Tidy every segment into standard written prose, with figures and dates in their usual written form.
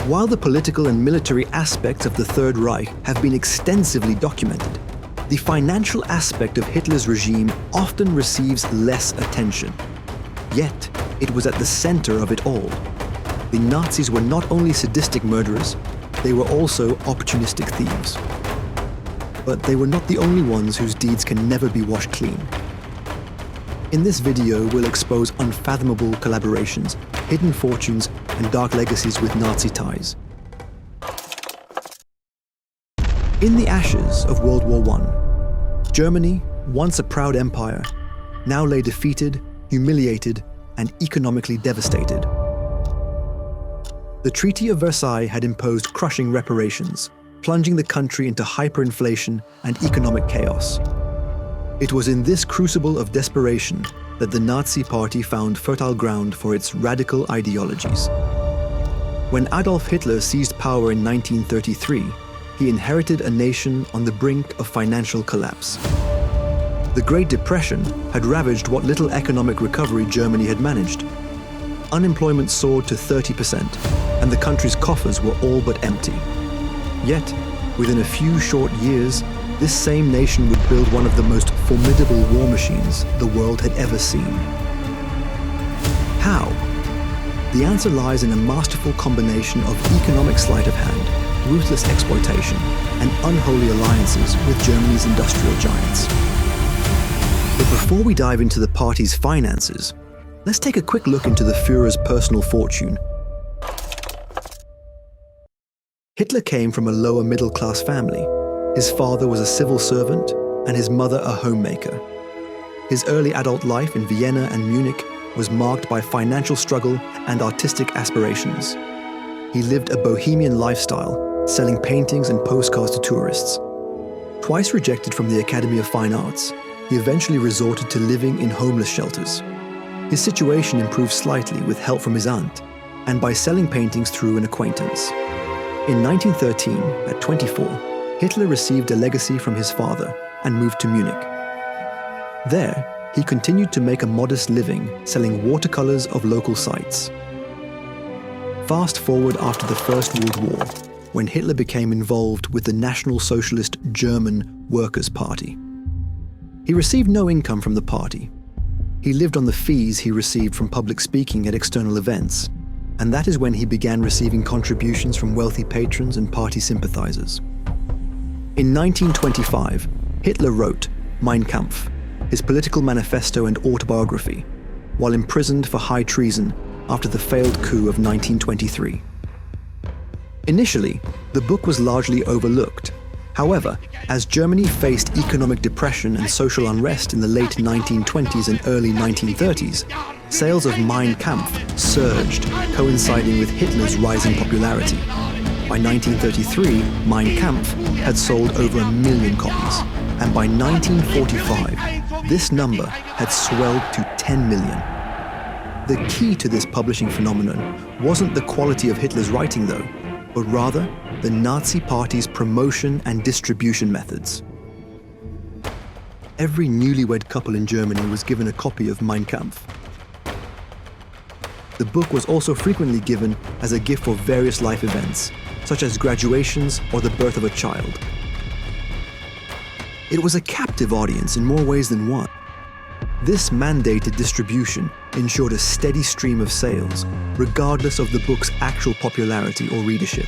While the political and military aspects of the Third Reich have been extensively documented, the financial aspect of Hitler's regime often receives less attention. Yet, it was at the center of it all. The Nazis were not only sadistic murderers, they were also opportunistic thieves. But they were not the only ones whose deeds can never be washed clean. In this video, we'll expose unfathomable collaborations, hidden fortunes, and dark legacies with Nazi ties. In the ashes of World War I, Germany, once a proud empire, now lay defeated, humiliated, and economically devastated. The Treaty of Versailles had imposed crushing reparations, plunging the country into hyperinflation and economic chaos. It was in this crucible of desperation that the Nazi Party found fertile ground for its radical ideologies. When Adolf Hitler seized power in 1933, he inherited a nation on the brink of financial collapse. The Great Depression had ravaged what little economic recovery Germany had managed. Unemployment soared to 30%, and the country's coffers were all but empty. Yet, within a few short years, this same nation would build one of the most formidable war machines the world had ever seen. How? The answer lies in a masterful combination of economic sleight of hand, ruthless exploitation, and unholy alliances with Germany's industrial giants. But before we dive into the party's finances, let's take a quick look into the Führer's personal fortune. Hitler came from a lower middle-class family. His father was a civil servant and his mother a homemaker. His early adult life in Vienna and Munich was marked by financial struggle and artistic aspirations. He lived a bohemian lifestyle, selling paintings and postcards to tourists. Twice rejected from the Academy of Fine Arts, he eventually resorted to living in homeless shelters. His situation improved slightly with help from his aunt and by selling paintings through an acquaintance. In 1913, at 24, Hitler received a legacy from his father and moved to Munich. There, he continued to make a modest living selling watercolors of local sites. Fast forward after the First World War, when Hitler became involved with the National Socialist German Workers' Party. He received no income from the party. He lived on the fees he received from public speaking at external events, and that is when he began receiving contributions from wealthy patrons and party sympathizers. In 1925, Hitler wrote Mein Kampf, his political manifesto and autobiography, while imprisoned for high treason after the failed coup of 1923. Initially, the book was largely overlooked. However, as Germany faced economic depression and social unrest in the late 1920s and early 1930s, sales of Mein Kampf surged, coinciding with Hitler's rising popularity. By 1933, Mein Kampf had sold over 1 million copies, and by 1945, this number had swelled to 10 million. The key to this publishing phenomenon wasn't the quality of Hitler's writing, though, but rather the Nazi Party's promotion and distribution methods. Every newlywed couple in Germany was given a copy of Mein Kampf. The book was also frequently given as a gift for various life events, such as graduations or the birth of a child. It was a captive audience in more ways than one. This mandated distribution ensured a steady stream of sales, regardless of the book's actual popularity or readership.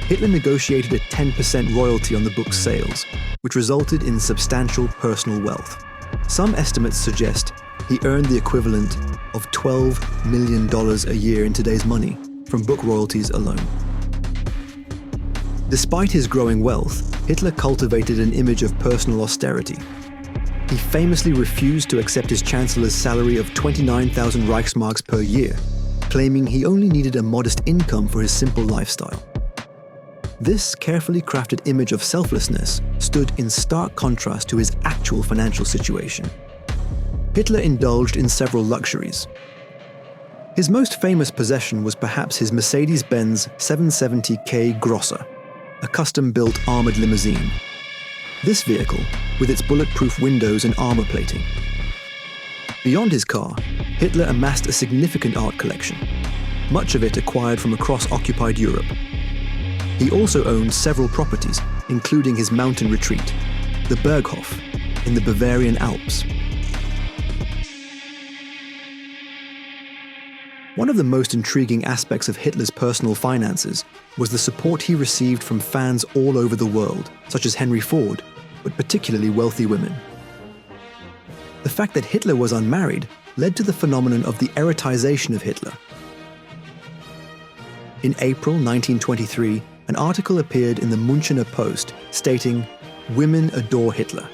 Hitler negotiated a 10% royalty on the book's sales, which resulted in substantial personal wealth. Some estimates suggest he earned the equivalent of $12 million a year in today's money from book royalties alone. Despite his growing wealth, Hitler cultivated an image of personal austerity. He famously refused to accept his chancellor's salary of 29,000 Reichsmarks per year, claiming he only needed a modest income for his simple lifestyle. This carefully crafted image of selflessness stood in stark contrast to his actual financial situation. Hitler indulged in several luxuries. His most famous possession was perhaps his Mercedes-Benz 770K Grosser, a custom-built armored limousine. This vehicle, with its bulletproof windows and armor plating. Beyond his car, Hitler amassed a significant art collection. much of it acquired from across occupied Europe. He also owned several properties, including his mountain retreat, the Berghof, in the Bavarian Alps. One of the most intriguing aspects of Hitler's personal finances was the support he received from fans all over the world, such as Henry Ford, but particularly wealthy women. The fact that Hitler was unmarried led to the phenomenon of the erotization of Hitler. In April 1923, an article appeared in the Münchener Post stating, "Women adore Hitler."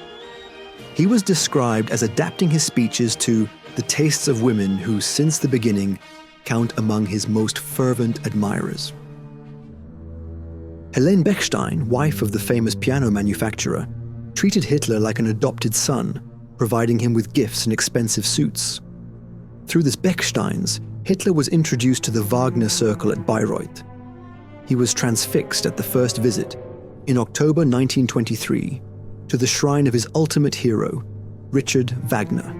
He was described as adapting his speeches to the tastes of women who, since the beginning, count among his most fervent admirers. Helene Bechstein, wife of the famous piano manufacturer, treated Hitler like an adopted son, providing him with gifts and expensive suits. Through this Bechsteins, Hitler was introduced to the Wagner Circle at Bayreuth. He was transfixed at the first visit, in October 1923, to the shrine of his ultimate hero, Richard Wagner.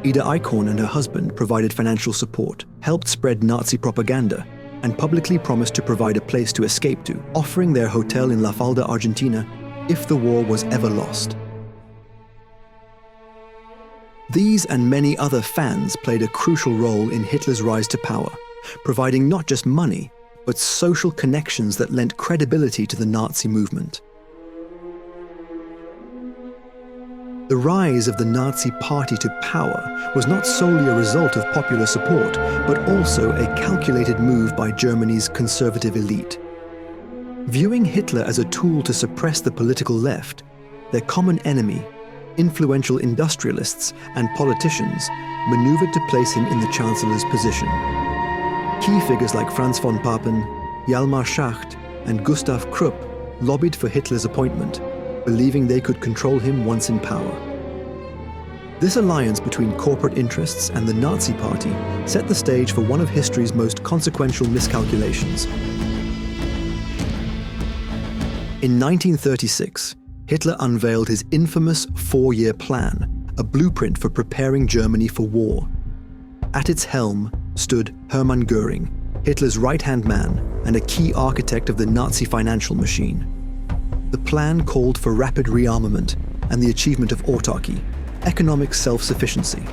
Ida Eichhorn and her husband provided financial support, helped spread Nazi propaganda, and publicly promised to provide a place to escape to, offering their hotel in La Falda, Argentina, if the war was ever lost. These and many other fans played a crucial role in Hitler's rise to power, providing not just money, but social connections that lent credibility to the Nazi movement. The rise of the Nazi Party to power was not solely a result of popular support, but also a calculated move by Germany's conservative elite. Viewing Hitler as a tool to suppress the political left, their common enemy, influential industrialists and politicians, maneuvered to place him in the Chancellor's position. Key figures like Franz von Papen, Hjalmar Schacht, and Gustav Krupp lobbied for Hitler's appointment, believing they could control him once in power. This alliance between corporate interests and the Nazi Party set the stage for one of history's most consequential miscalculations. In 1936, Hitler unveiled his infamous four-year plan, a blueprint for preparing Germany for war. At its helm stood Hermann Göring, Hitler's right-hand man and a key architect of the Nazi financial machine. The plan called for rapid rearmament and the achievement of autarky, economic self-sufficiency.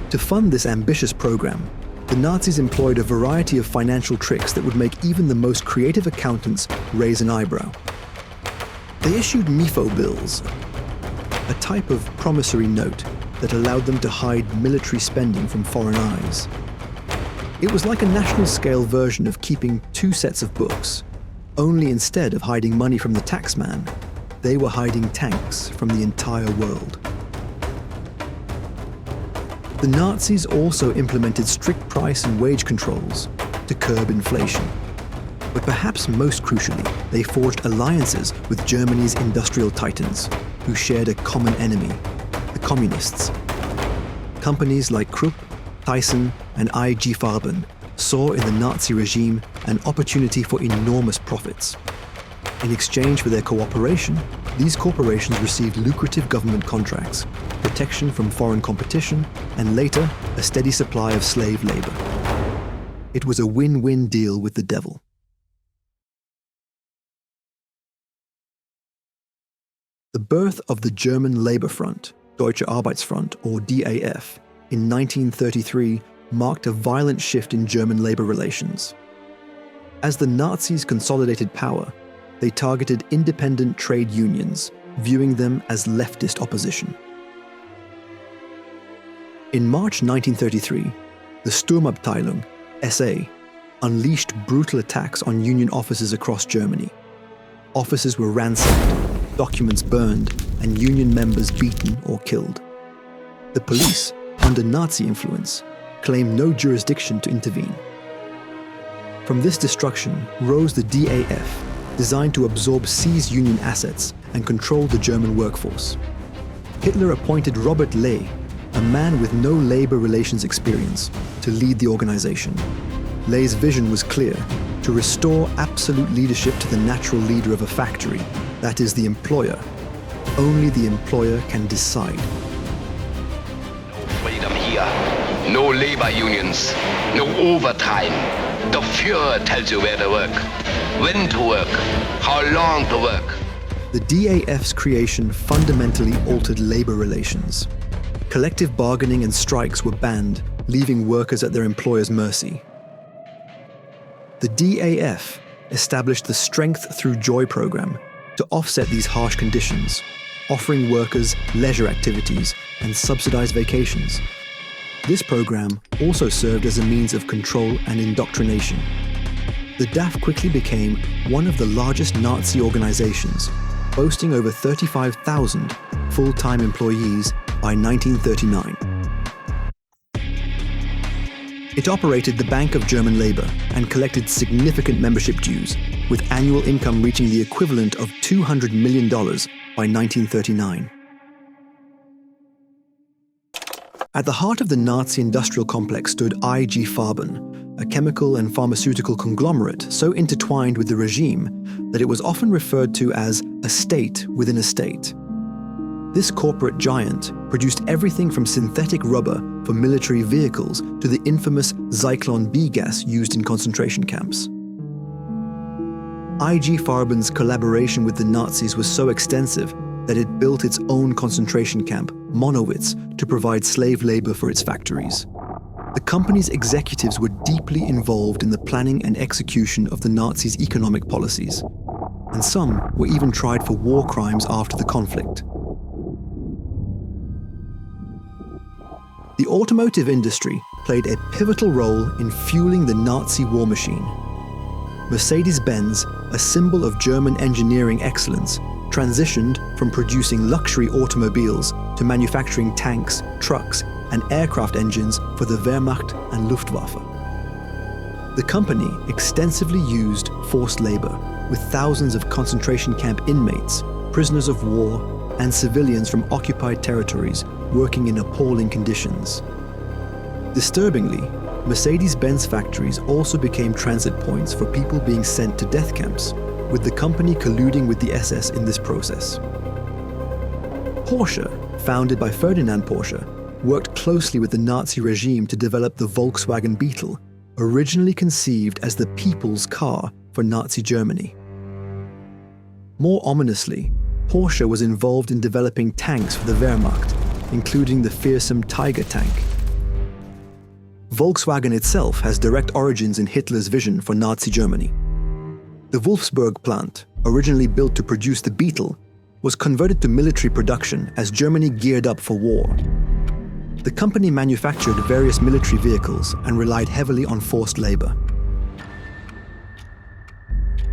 To fund this ambitious program, the Nazis employed a variety of financial tricks that would make even the most creative accountants raise an eyebrow. They issued Mifo bills, a type of promissory note that allowed them to hide military spending from foreign eyes. It was like a national-scale version of keeping two sets of books, only instead of hiding money from the taxman, they were hiding tanks from the entire world. The Nazis also implemented strict price and wage controls to curb inflation. But perhaps most crucially, they forged alliances with Germany's industrial titans, who shared a common enemy, the communists. Companies like Krupp, Thyssen, and IG Farben saw in the Nazi regime an opportunity for enormous profits. In exchange for their cooperation, these corporations received lucrative government contracts, protection from foreign competition, and later, a steady supply of slave labor. It was a win-win deal with the devil. The birth of the German Labor Front, Deutsche Arbeitsfront, or DAF, in 1933 marked a violent shift in German labor relations. As the Nazis consolidated power, they targeted independent trade unions, viewing them as leftist opposition. In March 1933, the Sturmabteilung, SA, unleashed brutal attacks on union offices across Germany. Offices were ransacked, documents burned, and union members beaten or killed. The police, under Nazi influence, claimed no jurisdiction to intervene. From this destruction rose the DAF, designed to absorb seized union assets and control the German workforce. Hitler appointed Robert Ley, a man with no labor relations experience, to lead the organization. Ley's vision was clear: to restore absolute leadership to the natural leader of a factory, that is, the employer. Only the employer can decide. No freedom here, No labor unions, no overtime. The Führer tells you where to work, when to work, how long to work. The DAF's creation fundamentally altered labor relations. Collective bargaining and strikes were banned, leaving workers at their employers' mercy. The DAF established the Strength Through Joy program to offset these harsh conditions, offering workers leisure activities and subsidized vacations. This program also served as a means of control and indoctrination. The DAF quickly became one of the largest Nazi organizations, boasting over 35,000 full-time employees by 1939. It operated the Bank of German Labor and collected significant membership dues, with annual income reaching the equivalent of $200 million by 1939. At the heart of the Nazi industrial complex stood IG Farben, a chemical and pharmaceutical conglomerate so intertwined with the regime that it was often referred to as a state within a state. This corporate giant produced everything from synthetic rubber for military vehicles to the infamous Zyklon B gas used in concentration camps. IG Farben's collaboration with the Nazis was so extensive that it built its own concentration camp, Monowitz, to provide slave labor for its factories. The company's executives were deeply involved in the planning and execution of the Nazis' economic policies, and some were even tried for war crimes after the conflict. The automotive industry played a pivotal role in fueling the Nazi war machine. Mercedes-Benz, a symbol of German engineering excellence, transitioned from producing luxury automobiles to manufacturing tanks, trucks, and aircraft engines for the Wehrmacht and Luftwaffe. The company extensively used forced labor, with thousands of concentration camp inmates, prisoners of war, and civilians from occupied territories working in appalling conditions. Disturbingly, Mercedes-Benz factories also became transit points for people being sent to death camps, with the company colluding with the SS in this process. Porsche, founded by Ferdinand Porsche, worked closely with the Nazi regime to develop the Volkswagen Beetle, originally conceived as the people's car for Nazi Germany. More ominously, Porsche was involved in developing tanks for the Wehrmacht, including the fearsome Tiger tank. Volkswagen itself has direct origins in Hitler's vision for Nazi Germany. The Wolfsburg plant, originally built to produce the Beetle, was converted to military production as Germany geared up for war. The company manufactured various military vehicles and relied heavily on forced labor.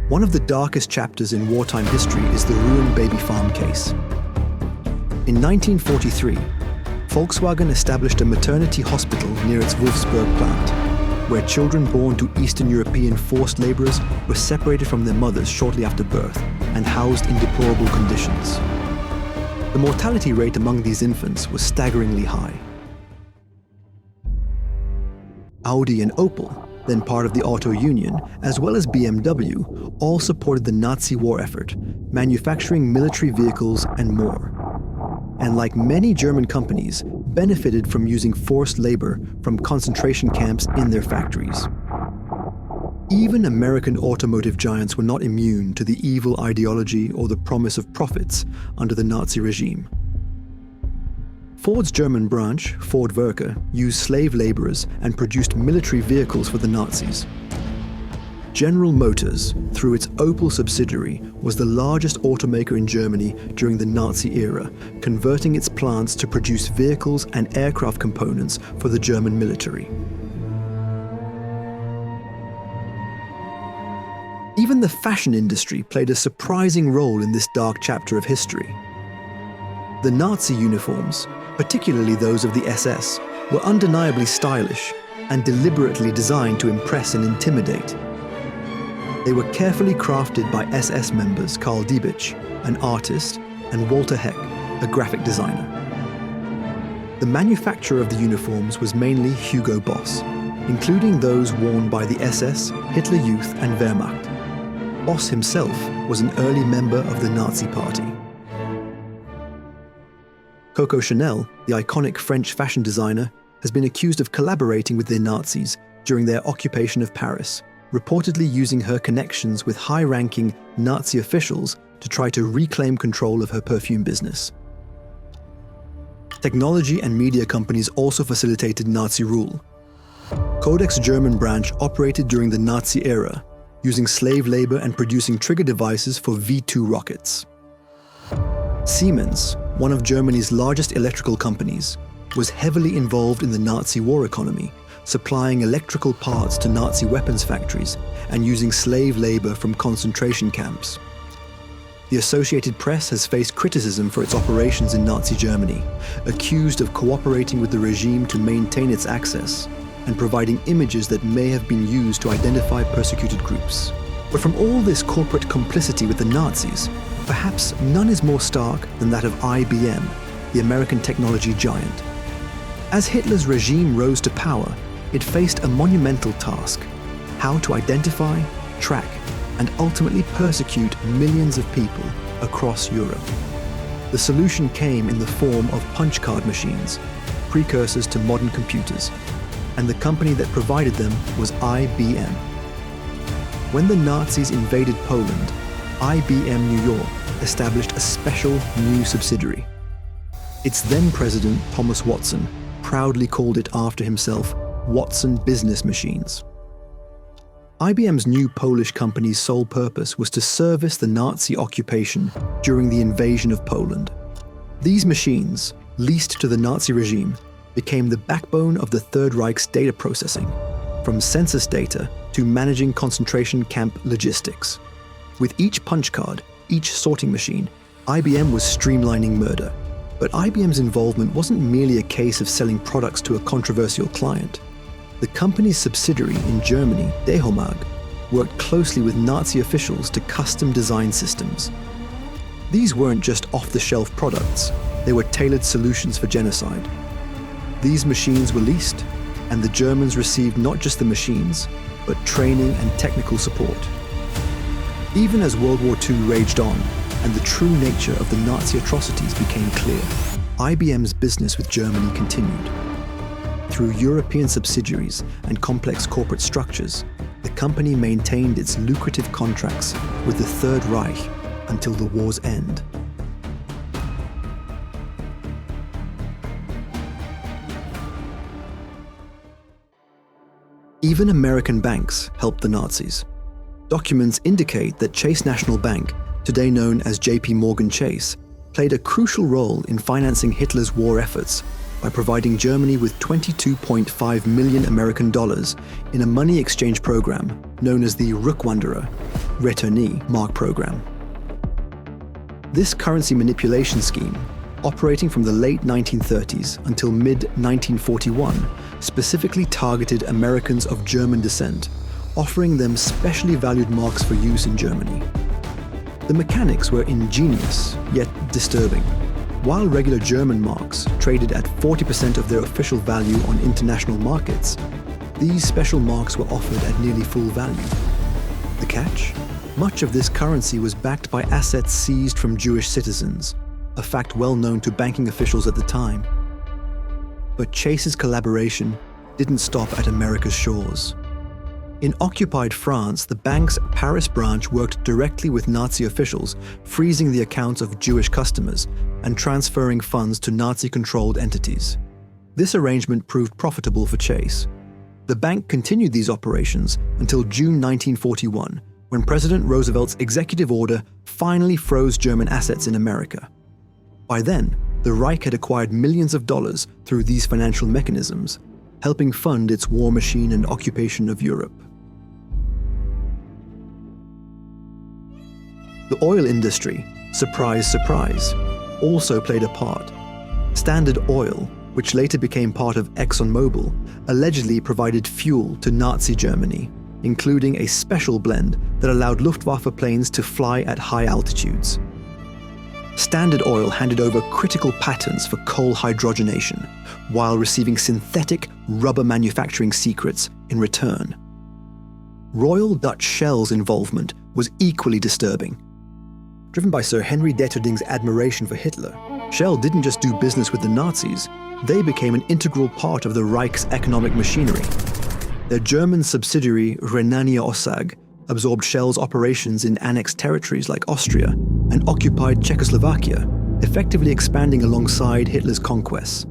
One of the darkest chapters in wartime history is the Ruhr baby farm case. In 1943, Volkswagen established a maternity hospital near its Wolfsburg plant, where children born to Eastern European forced laborers were separated from their mothers shortly after birth and housed in deplorable conditions. The mortality rate among these infants was staggeringly high. Audi and Opel, then part of the Auto Union, as well as BMW, all supported the Nazi war effort, manufacturing military vehicles and more. And like many German companies, benefited from using forced labor from concentration camps in their factories. Even American automotive giants were not immune to the evil ideology or the promise of profits under the Nazi regime. Ford's German branch, Ford Werke, used slave laborers and produced military vehicles for the Nazis. General Motors, through its Opel subsidiary, was the largest automaker in Germany during the Nazi era, converting its plants to produce vehicles and aircraft components for the German military. Even the fashion industry played a surprising role in this dark chapter of history. The Nazi uniforms, particularly those of the SS, were undeniably stylish and deliberately designed to impress and intimidate. They were carefully crafted by SS members Karl Diebitsch, an artist, and Walter Heck, a graphic designer. The manufacturer of the uniforms was mainly Hugo Boss, including those worn by the SS, Hitler Youth, and Wehrmacht. Boss himself was an early member of the Nazi Party. Coco Chanel, the iconic French fashion designer, has been accused of collaborating with the Nazis during their occupation of Paris, reportedly using her connections with high-ranking Nazi officials to try to reclaim control of her perfume business. Technology and media companies also facilitated Nazi rule. Kodak's German branch operated during the Nazi era, using slave labor and producing trigger devices for V-2 rockets. Siemens, one of Germany's largest electrical companies, was heavily involved in the Nazi war economy, supplying electrical parts to Nazi weapons factories and using slave labor from concentration camps. The Associated Press has faced criticism for its operations in Nazi Germany, accused of cooperating with the regime to maintain its access and providing images that may have been used to identify persecuted groups. But from all this corporate complicity with the Nazis, perhaps none is more stark than that of IBM, the American technology giant. As Hitler's regime rose to power, it faced a monumental task: how to identify, track, and ultimately persecute millions of people across Europe. The solution came in the form of punch card machines, precursors to modern computers, and the company that provided them was IBM. When the Nazis invaded Poland, IBM New York established a special new subsidiary. Its then president, Thomas Watson, proudly called it after himself Watson Business Machines. IBM's new Polish company's sole purpose was to service the Nazi occupation during the invasion of Poland. These machines, leased to the Nazi regime, became the backbone of the Third Reich's data processing, from census data to managing concentration camp logistics. With each punch card, each sorting machine, IBM was streamlining murder. But IBM's involvement wasn't merely a case of selling products to a controversial client. The company's subsidiary in Germany, Dehomag, worked closely with Nazi officials to custom design systems. These weren't just off-the-shelf products, they were tailored solutions for genocide. These machines were leased, and the Germans received not just the machines, but training and technical support. Even as World War II raged on, and the true nature of the Nazi atrocities became clear, IBM's business with Germany continued. Through European subsidiaries and complex corporate structures, the company maintained its lucrative contracts with the Third Reich until the war's end. Even American banks helped the Nazis. Documents indicate that Chase National Bank, today known as JP Morgan Chase, played a crucial role in financing Hitler's war efforts by providing Germany with $22.5 million American dollars in a money exchange program known as the Rückwanderer (Retourné) Mark program. This currency manipulation scheme, operating from the late 1930s until mid-1941, specifically targeted Americans of German descent, offering them specially valued marks for use in Germany. The mechanics were ingenious, yet disturbing. While regular German marks traded at 40% of their official value on international markets, these special marks were offered at nearly full value. The catch? Much of this currency was backed by assets seized from Jewish citizens, a fact well known to banking officials at the time. But Chase's collaboration didn't stop at America's shores. In occupied France, the bank's Paris branch worked directly with Nazi officials, freezing the accounts of Jewish customers and transferring funds to Nazi-controlled entities. This arrangement proved profitable for Chase. The bank continued these operations until June 1941, when President Roosevelt's executive order finally froze German assets in America. By then, the Reich had acquired millions of dollars through these financial mechanisms, helping fund its war machine and occupation of Europe. The oil industry, surprise, surprise, also played a part. Standard Oil, which later became part of ExxonMobil, allegedly provided fuel to Nazi Germany, including a special blend that allowed Luftwaffe planes to fly at high altitudes. Standard Oil handed over critical patents for coal hydrogenation, while receiving synthetic rubber manufacturing secrets in return. Royal Dutch Shell's involvement was equally disturbing. Driven by Sir Henry Deterding's admiration for Hitler, Shell didn't just do business with the Nazis, they became an integral part of the Reich's economic machinery. Their German subsidiary Rhenania-Ossag absorbed Shell's operations in annexed territories like Austria and occupied Czechoslovakia, effectively expanding alongside Hitler's conquests.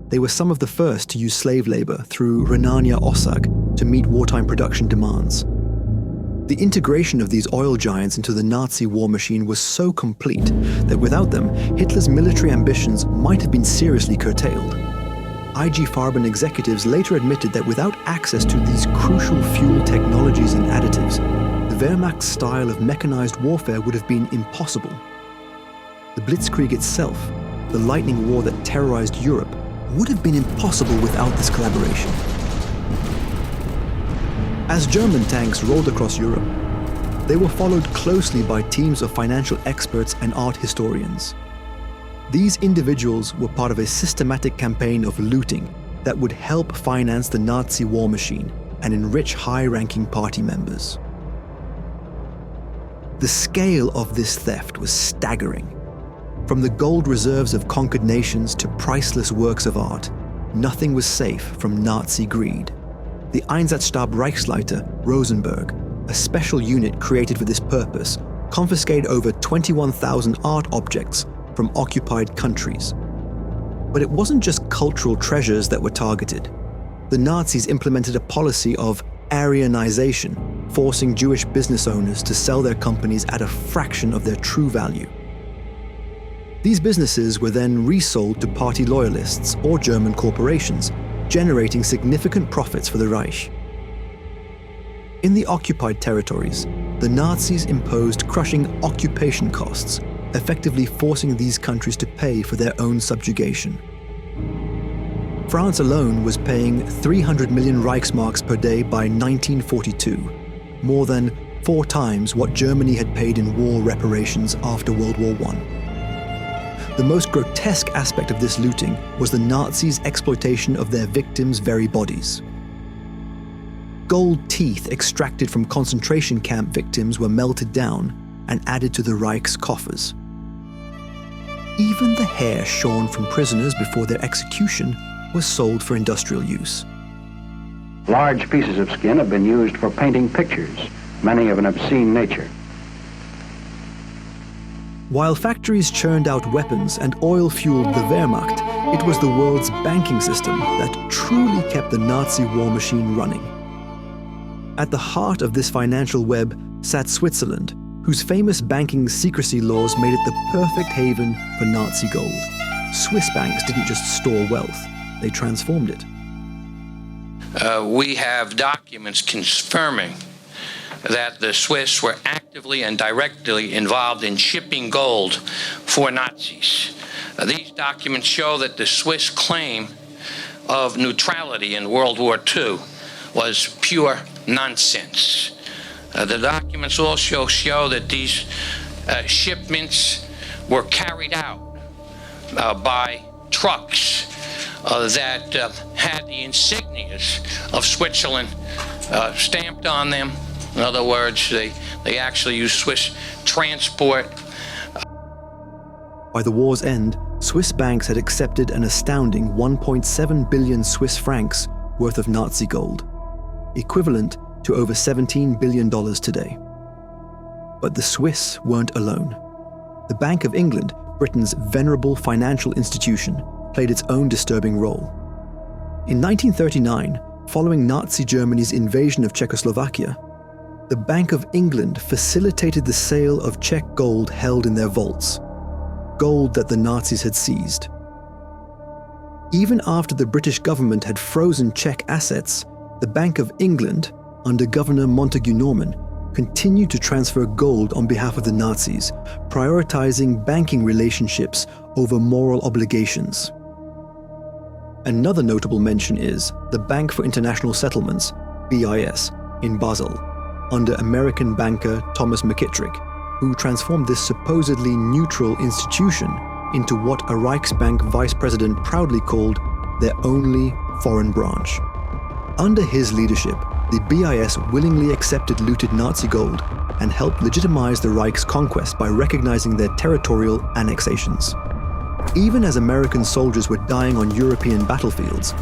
They were some of the first to use slave labor through Rhenania-Ossag to meet wartime production demands. The integration of these oil giants into the Nazi war machine was so complete that without them, Hitler's military ambitions might have been seriously curtailed. IG Farben executives later admitted that without access to these crucial fuel technologies and additives, the Wehrmacht's style of mechanized warfare would have been impossible. The Blitzkrieg itself, the lightning war that terrorized Europe, would have been impossible without this collaboration. As German tanks rolled across Europe, they were followed closely by teams of financial experts and art historians. These individuals were part of a systematic campaign of looting that would help finance the Nazi war machine and enrich high-ranking party members. The scale of this theft was staggering. From the gold reserves of conquered nations to priceless works of art, nothing was safe from Nazi greed. The Einsatzstab Reichsleiter Rosenberg, a special unit created for this purpose, confiscated over 21,000 art objects from occupied countries. But it wasn't just cultural treasures that were targeted. The Nazis implemented a policy of Aryanization, forcing Jewish business owners to sell their companies at a fraction of their true value. These businesses were then resold to party loyalists or German corporations, generating significant profits for the Reich. In the occupied territories, the Nazis imposed crushing occupation costs, effectively forcing these countries to pay for their own subjugation. France alone was paying 300 million Reichsmarks per day by 1942, more than 4 times what Germany had paid in war reparations after World War I. The most grotesque aspect of this looting was the Nazis' exploitation of their victims' very bodies. Gold teeth extracted from concentration camp victims were melted down and added to the Reich's coffers. Even the hair shorn from prisoners before their execution was sold for industrial use. Large pieces of skin have been used for painting pictures, many of an obscene nature. While factories churned out weapons and oil-fueled the Wehrmacht, it was the world's banking system that truly kept the Nazi war machine running. At the heart of this financial web sat Switzerland, whose famous banking secrecy laws made it the perfect haven for Nazi gold. Swiss banks didn't just store wealth, they transformed it. We have documents confirming that the Swiss were actively and directly involved in shipping gold for Nazis. These documents show that the Swiss claim of neutrality in World War II was pure nonsense. The documents also show that these shipments were carried out by trucks that had the insignias of Switzerland stamped on them. In other words, they actually used Swiss transport. By the war's end, Swiss banks had accepted an astounding 1.7 billion Swiss francs worth of Nazi gold, equivalent to over $17 billion today. But the Swiss weren't alone. The Bank of England, Britain's venerable financial institution, played its own disturbing role. In 1939, following Nazi Germany's invasion of Czechoslovakia, the Bank of England facilitated the sale of Czech gold held in their vaults, gold that the Nazis had seized. Even after the British government had frozen Czech assets, the Bank of England, under Governor Montagu Norman, continued to transfer gold on behalf of the Nazis, prioritizing banking relationships over moral obligations. Another notable mention is the Bank for International Settlements, BIS, in Basel, under American banker Thomas McKittrick, who transformed this supposedly neutral institution into what a Reichsbank vice president proudly called their only foreign branch. Under his leadership, the BIS willingly accepted looted Nazi gold and helped legitimize the Reich's conquest by recognizing their territorial annexations. Even as American soldiers were dying on European battlefields,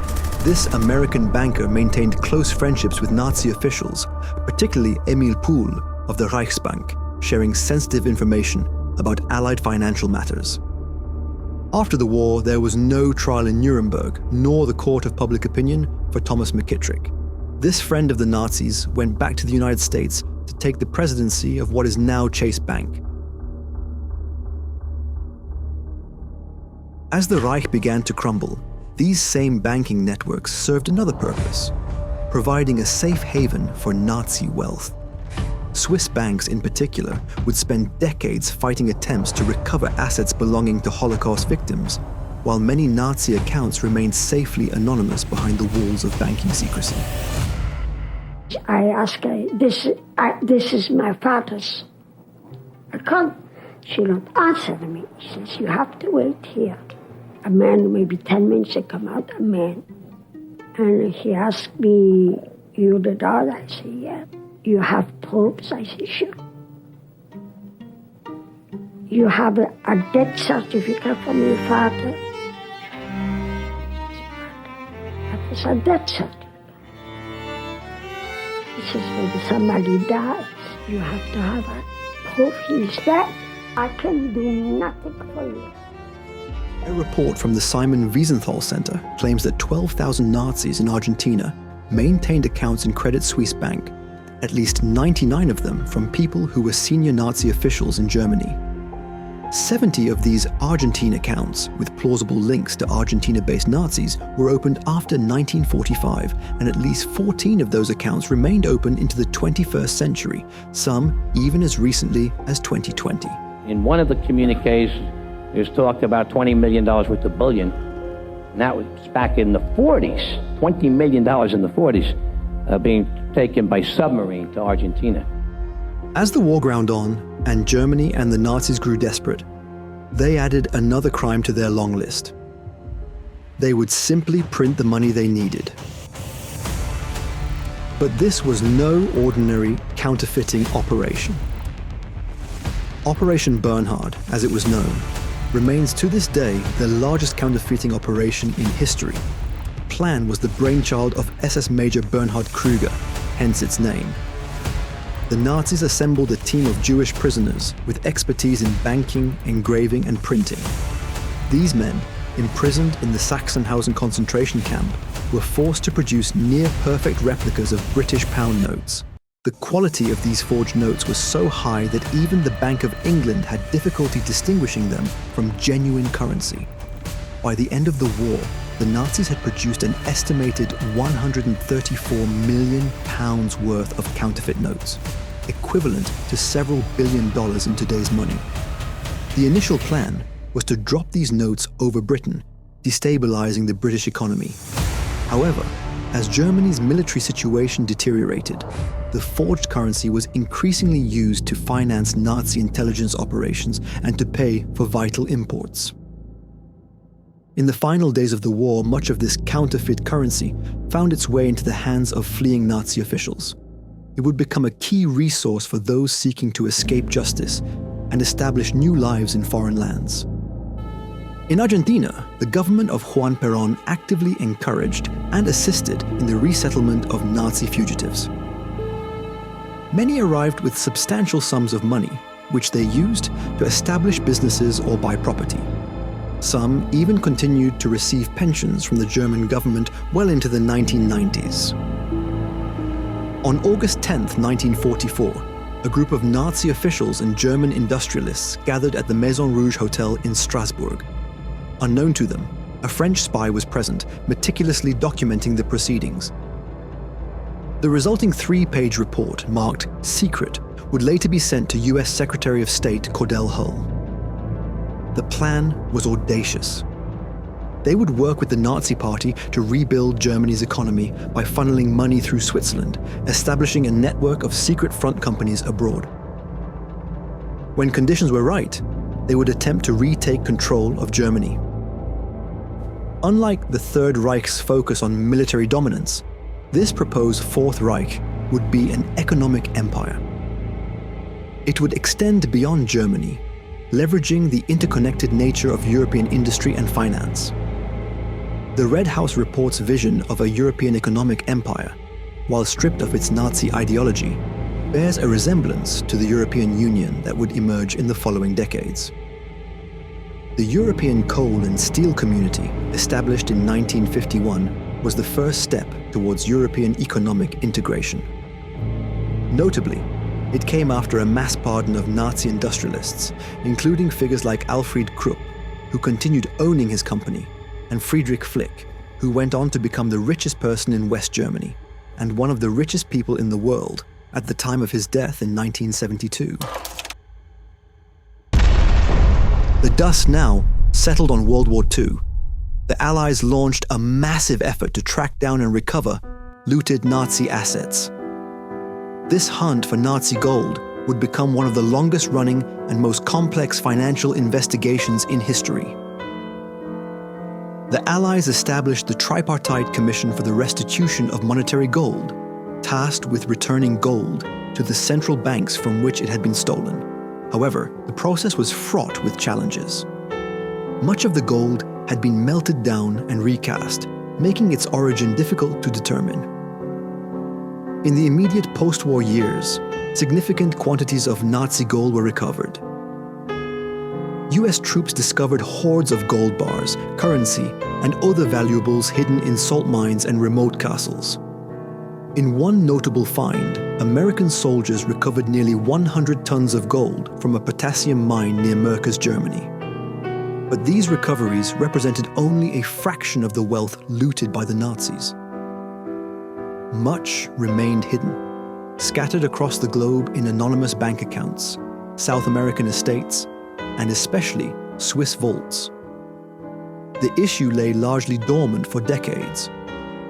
this American banker maintained close friendships with Nazi officials, particularly Emil Pohl of the Reichsbank, sharing sensitive information about Allied financial matters. After the war, there was no trial in Nuremberg, nor the court of public opinion for Thomas McKittrick. This friend of the Nazis went back to the United States to take the presidency of what is now Chase Bank. As the Reich began to crumble, these same banking networks served another purpose, providing a safe haven for Nazi wealth. Swiss banks in particular would spend decades fighting attempts to recover assets belonging to Holocaust victims, while many Nazi accounts remained safely anonymous behind the walls of banking secrecy. I asked her, this is my father's account. She don't answer me. She says, you have to wait here. A man, maybe 10 minutes, he come out, a man. And he asked me, you the daughter? I said, yeah. You have proofs? I said, sure. You have a death certificate from your father? That is a death certificate. He says, when somebody dies, you have to have a proof he's dead. I can do nothing for you. A report from the Simon Wiesenthal Center claims that 12,000 Nazis in Argentina maintained accounts in Credit Suisse Bank, at least 99 of them from people who were senior Nazi officials in Germany. 70 of these Argentine accounts, with plausible links to Argentina-based Nazis, were opened after 1945, and at least 14 of those accounts remained open into the 21st century, some even as recently as 2020. In one of the communiques, there's talked about $20 million worth of bullion, and that was back in the 40s, $20 million in the 40s, being taken by submarine to Argentina. As the war ground on, and Germany and the Nazis grew desperate, they added another crime to their long list. They would simply print the money they needed. But this was no ordinary counterfeiting operation. Operation Bernhard, as it was known, remains to this day the largest counterfeiting operation in history. The plan was the brainchild of SS Major Bernhard Krüger, hence its name. The Nazis assembled a team of Jewish prisoners with expertise in banking, engraving, and printing. These men, imprisoned in the Sachsenhausen concentration camp, were forced to produce near-perfect replicas of British pound notes. The quality of these forged notes was so high that even the Bank of England had difficulty distinguishing them from genuine currency. By the end of the war, the Nazis had produced an estimated 134 million pounds worth of counterfeit notes, equivalent to several $billion in today's money. The initial plan was to drop these notes over Britain, destabilizing the British economy. However, as Germany's military situation deteriorated, the forged currency was increasingly used to finance Nazi intelligence operations and to pay for vital imports. In the final days of the war, much of this counterfeit currency found its way into the hands of fleeing Nazi officials. It would become a key resource for those seeking to escape justice and establish new lives in foreign lands. In Argentina, the government of Juan Perón actively encouraged and assisted in the resettlement of Nazi fugitives. Many arrived with substantial sums of money, which they used to establish businesses or buy property. Some even continued to receive pensions from the German government well into the 1990s. On August 10, 1944, a group of Nazi officials and German industrialists gathered at the Maison Rouge Hotel in Strasbourg. Unknown to them, a French spy was present, meticulously documenting the proceedings. The resulting 3-page report, marked Secret, would later be sent to US Secretary of State Cordell Hull. The plan was audacious. They would work with the Nazi Party to rebuild Germany's economy by funneling money through Switzerland, establishing a network of secret front companies abroad. When conditions were right, they would attempt to retake control of Germany. Unlike the Third Reich's focus on military dominance, this proposed Fourth Reich would be an economic empire. It would extend beyond Germany, leveraging the interconnected nature of European industry and finance. The Red House report's vision of a European economic empire, while stripped of its Nazi ideology, bears a resemblance to the European Union that would emerge in the following decades. The European Coal and Steel Community, established in 1951, was the first step towards European economic integration. Notably, it came after a mass pardon of Nazi industrialists, including figures like Alfred Krupp, who continued owning his company, and Friedrich Flick, who went on to become the richest person in West Germany and one of the richest people in the world at the time of his death in 1972. The dust now settled on World War II. The Allies launched a massive effort to track down and recover looted Nazi assets. This hunt for Nazi gold would become one of the longest-running and most complex financial investigations in history. The Allies established the Tripartite Commission for the Restitution of Monetary Gold, tasked with returning gold to the central banks from which it had been stolen. However, the process was fraught with challenges. Much of the gold had been melted down and recast, making its origin difficult to determine. In the immediate post-war years, significant quantities of Nazi gold were recovered. US troops discovered hordes of gold bars, currency, and other valuables hidden in salt mines and remote castles. In one notable find, American soldiers recovered nearly 100 tons of gold from a potassium mine near Merkers, Germany. But these recoveries represented only a fraction of the wealth looted by the Nazis. Much remained hidden, scattered across the globe in anonymous bank accounts, South American estates, and especially Swiss vaults. The issue lay largely dormant for decades,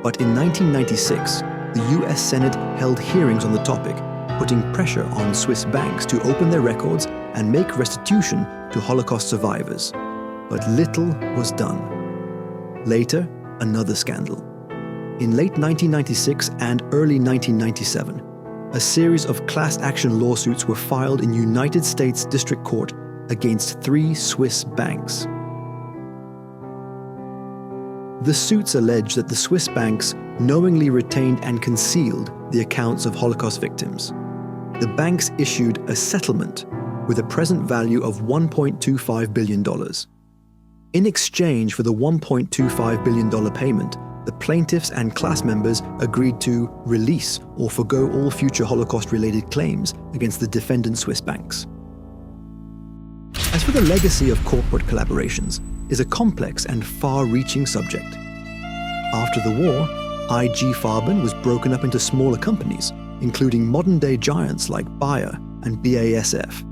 but in 1996, the US Senate held hearings on the topic, putting pressure on Swiss banks to open their records and make restitution to Holocaust survivors. But little was done. Later, another scandal. In late 1996 and early 1997, a series of class action lawsuits were filed in United States District Court against 3 Swiss banks. The suits allege that the Swiss banks knowingly retained and concealed the accounts of Holocaust victims. The banks issued a settlement with a present value of $1.25 billion. In exchange for the $1.25 billion payment, the plaintiffs and class members agreed to release or forgo all future Holocaust-related claims against the defendant Swiss banks. As for the legacy of corporate collaborations, is a complex and far-reaching subject. After the war, IG Farben was broken up into smaller companies, including modern-day giants like Bayer and BASF.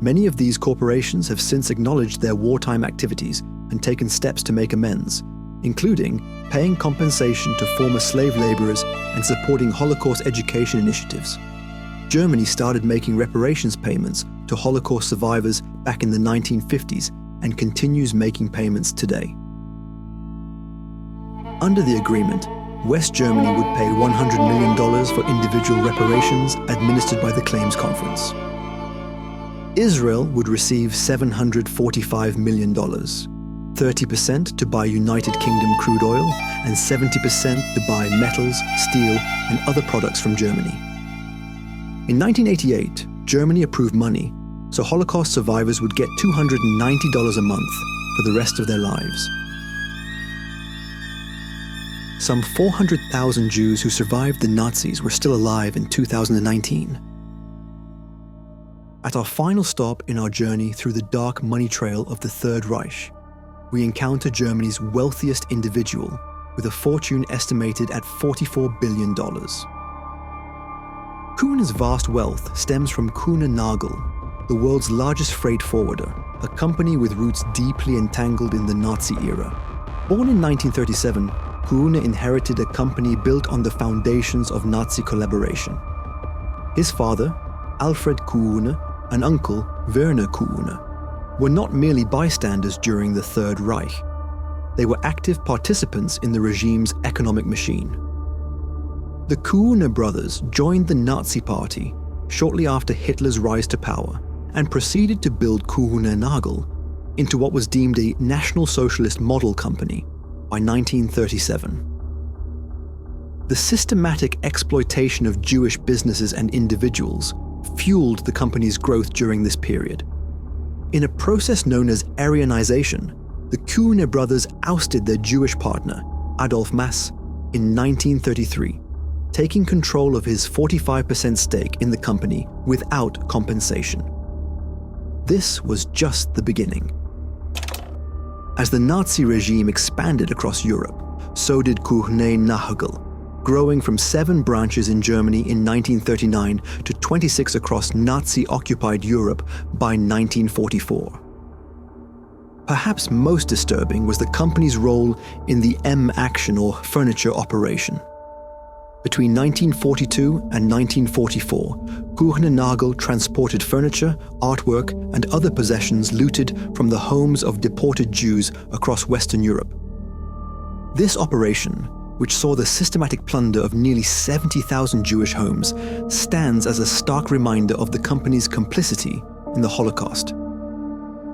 Many of these corporations have since acknowledged their wartime activities and taken steps to make amends, including paying compensation to former slave laborers and supporting Holocaust education initiatives. Germany started making reparations payments to Holocaust survivors back in the 1950s and continues making payments today. Under the agreement, West Germany would pay $100 million for individual reparations administered by the Claims Conference. Israel would receive $745 million, 30% to buy United Kingdom crude oil and 70% to buy metals, steel, and other products from Germany. In 1988, Germany approved money, so Holocaust survivors would get $290 a month for the rest of their lives. Some 400,000 Jews who survived the Nazis were still alive in 2019. At our final stop in our journey through the dark money trail of the Third Reich, we encounter Germany's wealthiest individual with a fortune estimated at $44 billion. Kuhne's vast wealth stems from Kuhne Nagel, the world's largest freight forwarder, a company with roots deeply entangled in the Nazi era. Born in 1937, Kuhne inherited a company built on the foundations of Nazi collaboration. His father, Alfred Kuhne, and uncle, Werner Kuhne, were not merely bystanders during the Third Reich. They were active participants in the regime's economic machine. The Kuhne brothers joined the Nazi Party shortly after Hitler's rise to power and proceeded to build Kuehne Nagel into what was deemed a National Socialist model company by 1937. The systematic exploitation of Jewish businesses and individuals fueled the company's growth during this period. In a process known as Aryanization, the Kuehne brothers ousted their Jewish partner, Adolf Mass, in 1933, taking control of his 45% stake in the company without compensation. This was just the beginning. As the Nazi regime expanded across Europe, so did Kuehne Nagel, growing from 7 branches in Germany in 1939 to 26 across Nazi-occupied Europe by 1944. Perhaps most disturbing was the company's role in the M-Action or furniture operation. Between 1942 and 1944, Kuehne Nagel transported furniture, artwork, and other possessions looted from the homes of deported Jews across Western Europe. This operation, which saw the systematic plunder of nearly 70,000 Jewish homes, stands as a stark reminder of the company's complicity in the Holocaust.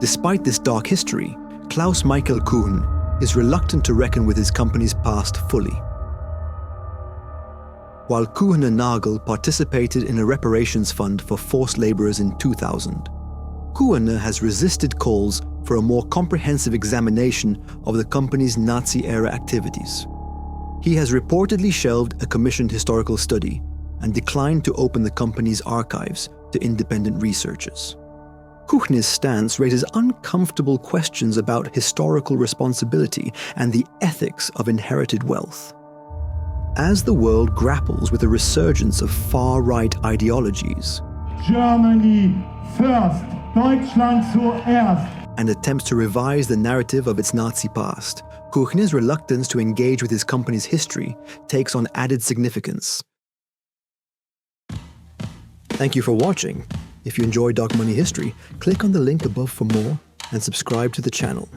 Despite this dark history, Klaus Michael Kuehne is reluctant to reckon with his company's past fully. While Kuehne Nagel participated in a reparations fund for forced laborers in 2000, Kuehne has resisted calls for a more comprehensive examination of the company's Nazi-era activities. He has reportedly shelved a commissioned historical study and declined to open the company's archives to independent researchers. Kuehne's stance raises uncomfortable questions about historical responsibility and the ethics of inherited wealth. As the world grapples with a resurgence of far-right ideologies, Germany first, Deutschland zuerst, and attempts to revise the narrative of its Nazi past, Kuehne's reluctance to engage with his company's history takes on added significance. Thank you for watching. If you enjoy Dark Money History, click on the link above for more and subscribe to the channel.